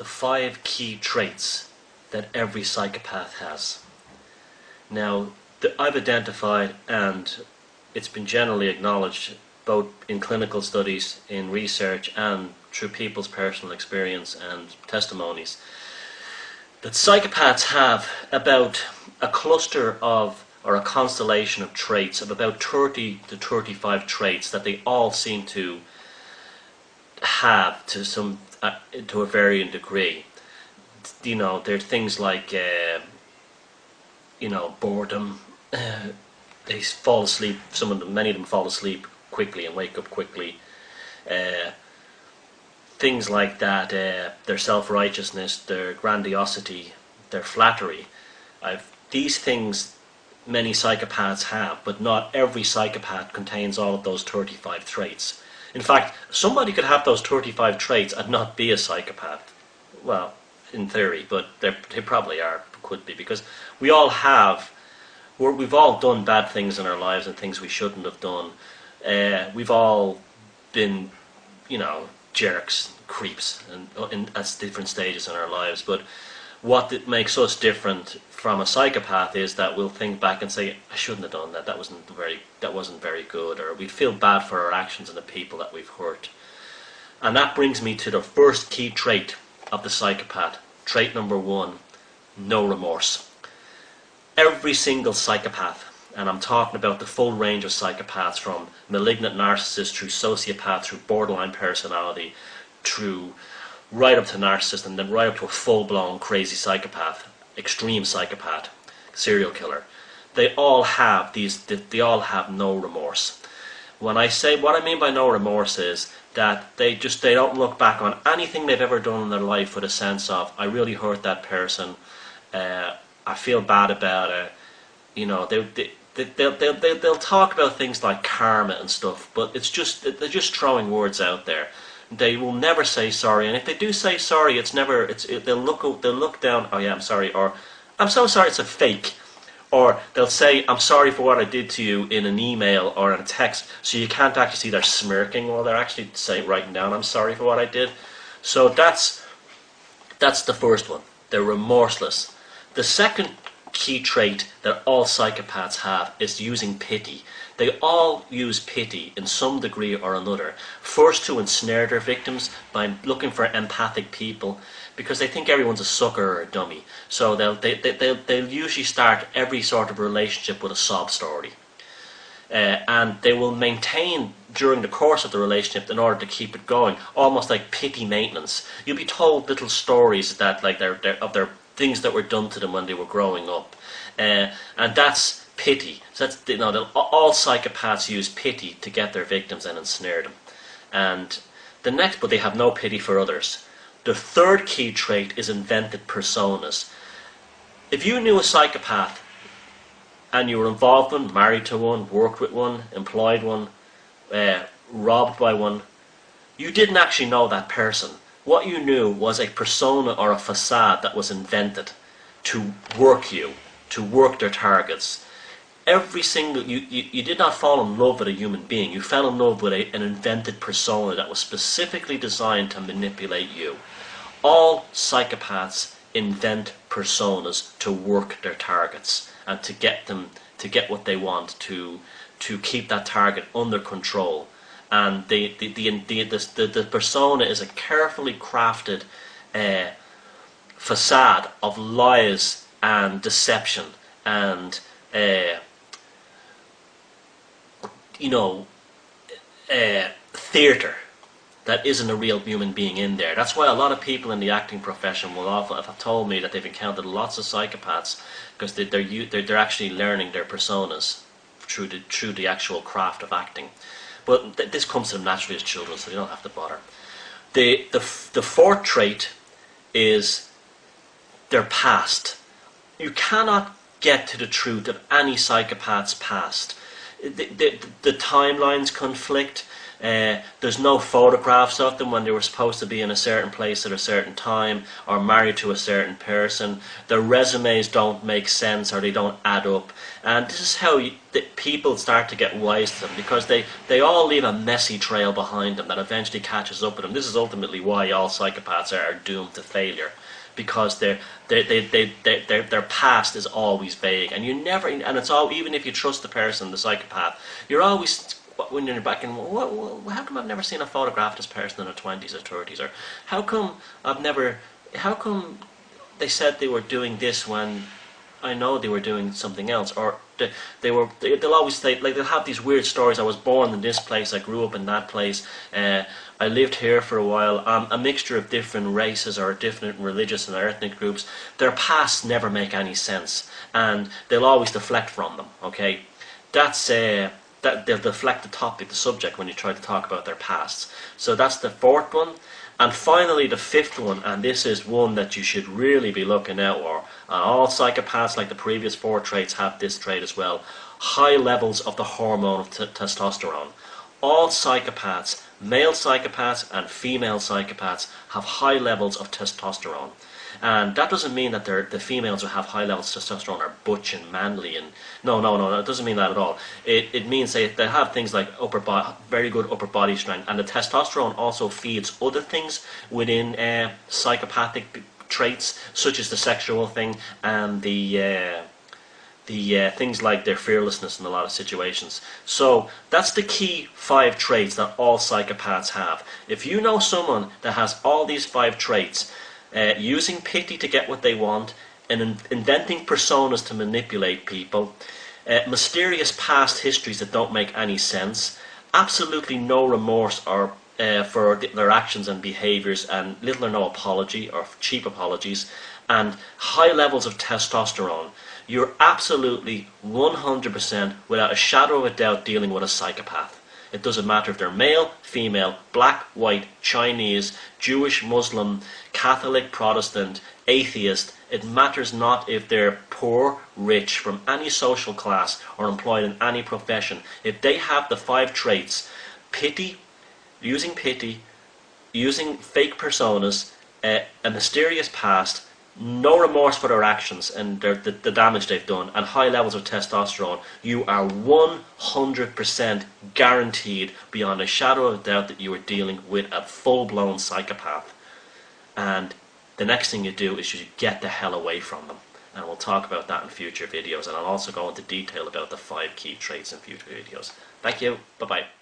the 5 key traits that every psychopath has. Now, I've identified, and it's been generally acknowledged both in clinical studies, in research, and through people's personal experience and testimonies, that psychopaths have about a cluster of, or a constellation of traits of about 30 to 35 traits that they all seem to have to a varying degree. You know, there are things like boredom. They fall asleep. Many of them fall asleep quickly and wake up quickly. Things like that. Their self-righteousness, their grandiosity, their flattery. These things many psychopaths have, but not every psychopath contains all of those 35 traits. In fact, somebody could have those 35 traits and not be a psychopath. Well, in theory, but they probably could be, because we've all done bad things in our lives and things we shouldn't have done. We've all been, jerks, creeps, and at different stages in our lives. But what makes us different from a psychopath is that we'll think back and say, I shouldn't have done that. That wasn't very good, or we feel bad for our actions and the people that we've hurt. And that brings me to the first key trait of the psychopath. Trait number 1, no remorse. Every single psychopath, and I'm talking about the full range of psychopaths, from malignant narcissists through sociopath, through borderline personality, through right up to narcissist, and then right up to a full-blown crazy psychopath, extreme psychopath, serial killer. They all have no remorse. What I mean by no remorse is that they don't look back on anything they've ever done in their life with a sense of, I really hurt that person, I feel bad about it. They'll talk about things like karma and stuff, but they're just throwing words out there. They will never say sorry, and if they do say sorry, they'll look down, oh yeah, I'm sorry, or I'm so sorry, it's a fake. Or they'll say, I'm sorry for what I did to you, in an email or in a text, so you can't actually see they're smirking while they're actually writing down, I'm sorry for what I did. So that's the first one. They're remorseless. The second key trait that all psychopaths have is using pity. They all use pity in some degree or another. First, to ensnare their victims by looking for empathic people, because they think everyone's a sucker or a dummy. So they'll usually start every sort of relationship with a sob story. And they will maintain during the course of the relationship in order to keep it going, almost like pity maintenance. You'll be told little stories that of their things that were done to them when they were growing up, and that's pity. So all psychopaths use pity to get their victims and ensnare them. And but they have no pity for others. The third key trait is invented personas. If you knew a psychopath and you were involved in, married to one, worked with one, employed one, robbed by one, you didn't actually know that person. What you knew was a persona or a facade that was invented to work their targets. You did not fall in love with a human being. You fell in love with an invented persona that was specifically designed to manipulate you. All psychopaths invent personas to work their targets and to get what they want, to keep that target under control. And the persona is a carefully crafted facade of lies and deception and theatre that isn't a real human being in there. That's why a lot of people in the acting profession will often have told me that they've encountered lots of psychopaths, because they're actually learning their personas through the actual craft of acting. But this comes to them naturally as children, so they don't have to bother. The fourth trait is their past. You cannot get to the truth of any psychopath's past. The timelines conflict. There's no photographs of them when they were supposed to be in a certain place at a certain time or married to a certain person. Their resumes don't make sense or they don't add up. And this is how people start to get wise to them, because they all leave a messy trail behind them that eventually catches up with them. This is ultimately why all psychopaths are doomed to failure, because their past is always vague, and you never, and it's all, even if you trust the person, the psychopath, you're always, when you're back in, how come I've never seen a photograph of this person in their 20s or 30s, or how come they said they were doing this when I know they were doing something else, or they'll always say, like, they'll have these weird stories. I was born in this place, I grew up in that place, I lived here for a while. A mixture of different races or different religious and ethnic groups. Their pasts never make any sense, and they'll always deflect from them. Okay, that they'll deflect the subject when you try to talk about their pasts. So that's the fourth one. And finally, the fifth one, and this is one that you should really be looking out for. All psychopaths, like the previous four traits, have this trait as well. High levels of the hormone of testosterone. All psychopaths, male psychopaths and female psychopaths, have high levels of testosterone. And that doesn't mean that the females who have high levels of testosterone are butch and manly, and no, it doesn't mean that at all. It means they have things like very good upper body strength, and the testosterone also feeds other things within psychopathic traits, such as the sexual thing and the things like their fearlessness in a lot of situations. So that's the key 5 traits that all psychopaths have. If you know someone that has all these 5 traits, using pity to get what they want, and inventing personas to manipulate people, mysterious past histories that don't make any sense, absolutely no remorse or for their actions and behaviours, and little or no apology or cheap apologies, and high levels of testosterone, you're absolutely 100% without a shadow of a doubt dealing with a psychopath. It doesn't matter if they're male, female, black, white, Chinese, Jewish, Muslim, Catholic, Protestant, atheist. It matters not if they're poor, rich, from any social class, or employed in any profession. If they have the 5 traits, using fake personas, a mysterious past, no remorse for their actions and the damage they've done, and high levels of testosterone, you are 100% guaranteed beyond a shadow of a doubt that you are dealing with a full-blown psychopath. And the next thing you do is you get the hell away from them. And we'll talk about that in future videos, and I'll also go into detail about the 5 key traits in future videos. Thank you. Bye-bye.